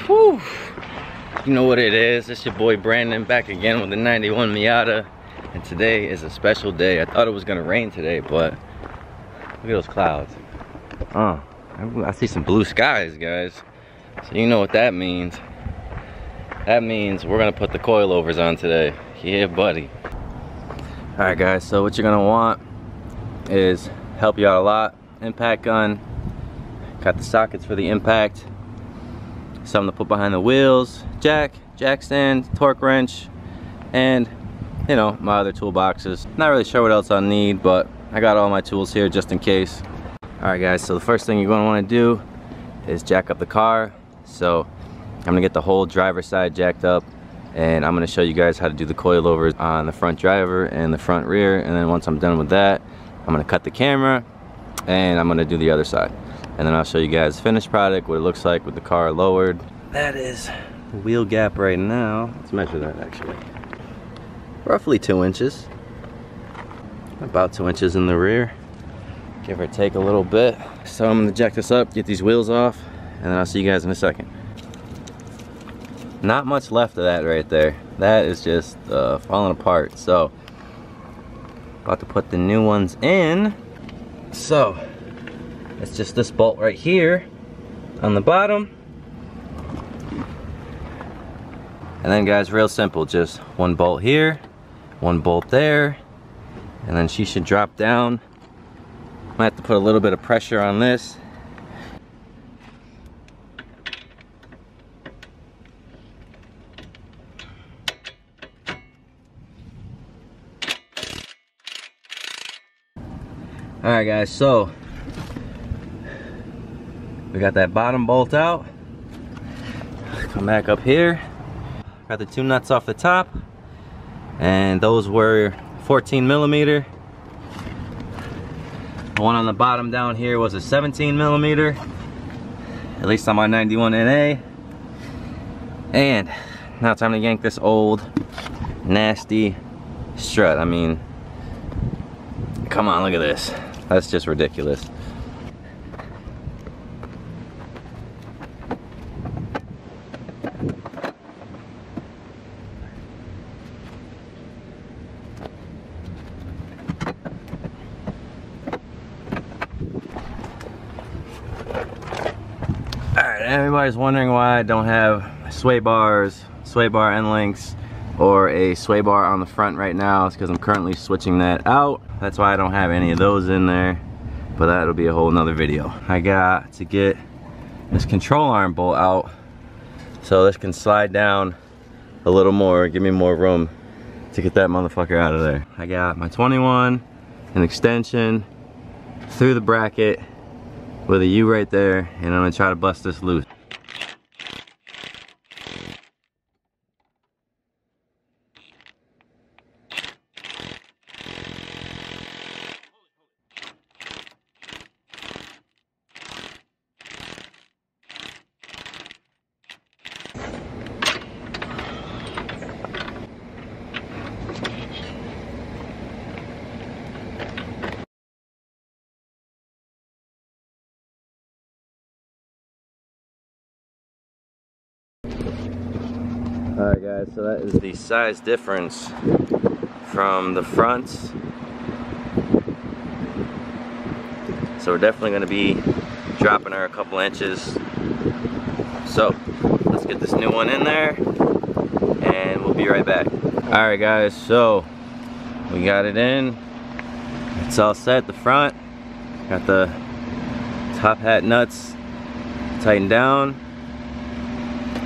Whew. You know what it is, it's your boy Brandon back again with the 91 Miata. And today is a special day. I thought it was gonna rain today, but look at those clouds. Oh, I see some blue skies, guys. So you know what that means. That means we're gonna put the coilovers on today. Yeah, buddy. Alright guys, so what you're gonna want is help you out a lot. Impact gun. Got the sockets for the impact. Something to put behind the wheels. Jack stand, torque wrench, and you know, my other toolboxes. Not really sure what else I'll need, but I got all my tools here just in case. Alright guys, so the first thing you're gonna wanna do is jack up the car. So I'm gonna get the whole driver's side jacked up, and I'm gonna show you guys how to do the coilovers on the front driver and the front rear. And then once I'm done with that, I'm gonna cut the camera and I'm gonna do the other side. And then I'll show you guys the finished product, what it looks like with the car lowered. That is the wheel gap right now. Let's measure that actually. Roughly 2 inches. About 2 inches in the rear, give or take a little bit. So I'm gonna jack this up, get these wheels off, and then I'll see you guys in a second. Not much left of that right there. That is just falling apart. So about to put the new ones in. So it's just this bolt right here on the bottom. And then guys, real simple, just one bolt here, one bolt there, and then she should drop down. Might have to put a little bit of pressure on this. Alright guys, so we got that bottom bolt out. Come back up here. Got the 2 nuts off the top, and those were 14 millimeter. The one on the bottom down here was a 17 millimeter, at least on my 91 NA. And now time to yank this old nasty strut. I mean, come on, look at this. That's just ridiculous. Alright, everybody's wondering why I don't have sway bars, sway bar end links, or a sway bar on the front right now. It's because I'm currently switching that out. That's why I don't have any of those in there, but that'll be a whole nother video. I got to get this control arm bolt out so this can slide down a little more, give me more room to get that motherfucker out of there. I got my 21, an extension through the bracket with a U right there, and I'm gonna try to bust this loose. Alright guys, so that is the size difference from the fronts. So we're definitely going to be dropping her a couple inches. So let's get this new one in there and we'll be right back. Alright guys, so we got it in. It's all set, the front. Got the top hat nuts tightened down.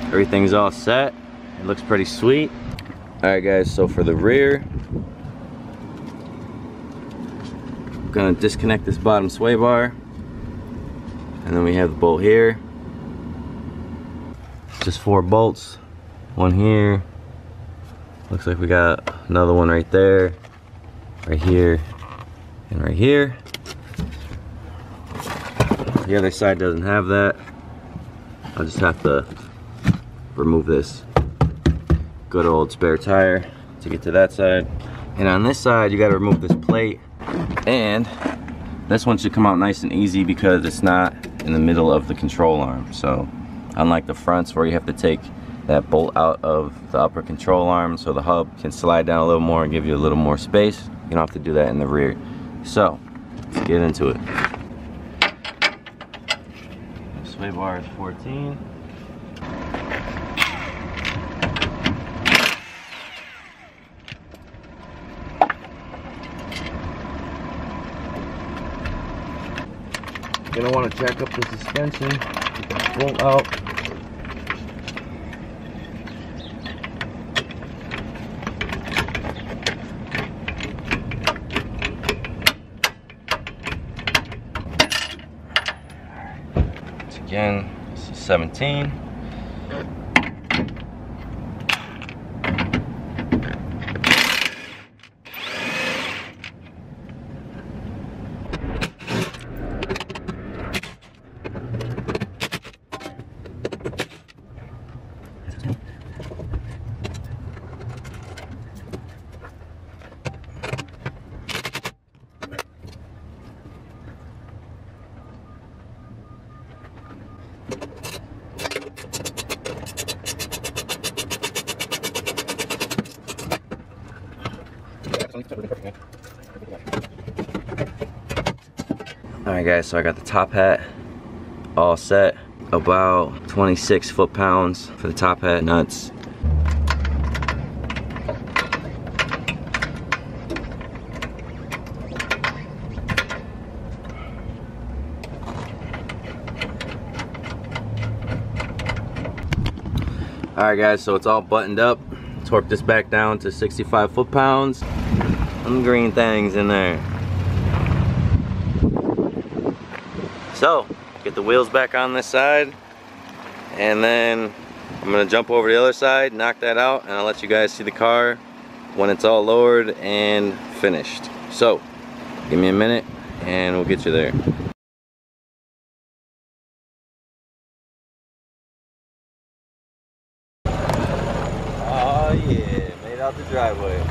Everything's all set. It looks pretty sweet. Alright guys, so for the rear, I'm gonna disconnect this bottom sway bar, and then we have the bolt here. Just 4 bolts, one here. Looks like we got another one right there, right here, and right here. The other side doesn't have that. I'll just have to remove this good old spare tire to get to that side. And on this side, you got to remove this plate, and this one should come out nice and easy because it's not in the middle of the control arm. So unlike the fronts where you have to take that bolt out of the upper control arm so the hub can slide down a little more and give you a little more space. You don't have to do that in the rear. So let's get into it. Sway bar is 14. Gonna want to jack up the suspension, get that bolt out. Once again, this is 17. Alright guys, so I got the top hat all set. About 26 foot-pounds for the top hat nuts. Alright guys, so it's all buttoned up. Torque this back down to 65 foot-pounds. Some green things in there. So, get the wheels back on this side, and then I'm gonna jump over the other side, knock that out, and I'll let you guys see the car when it's all lowered and finished. So, give me a minute and we'll get you there. Oh yeah, made out the driveway.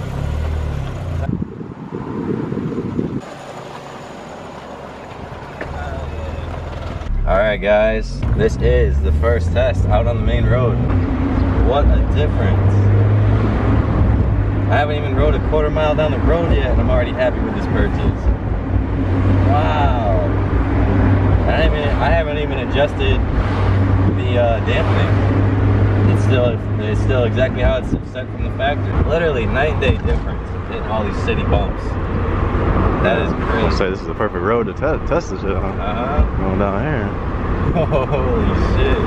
Alright guys, this is the first test out on the main road. What a difference. I haven't even rode a quarter mile down the road yet and I'm already happy with this purchase. Wow. I haven't even adjusted the dampening. It's still exactly how it's set from the factory. Literally night and day difference in all these city bumps. That is crazy. I'll say this is the perfect road to test this shit on. Going down here. Holy shit.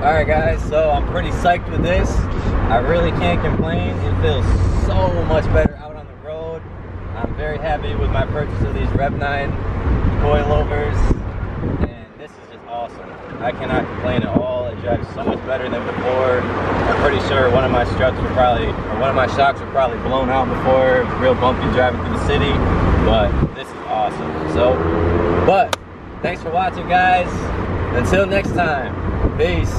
Alright guys, so I'm pretty psyched with this. I really can't complain. It feels so much better out on the road. I'm very happy with my purchase of these Rev9 coilovers. And this is just awesome. I cannot complain at all. It drives so much better than before. I'm pretty sure one of my shocks were probably blown out before. It was real bumpy driving through the city, but this is awesome. So, but thanks for watching guys. Until next time, peace.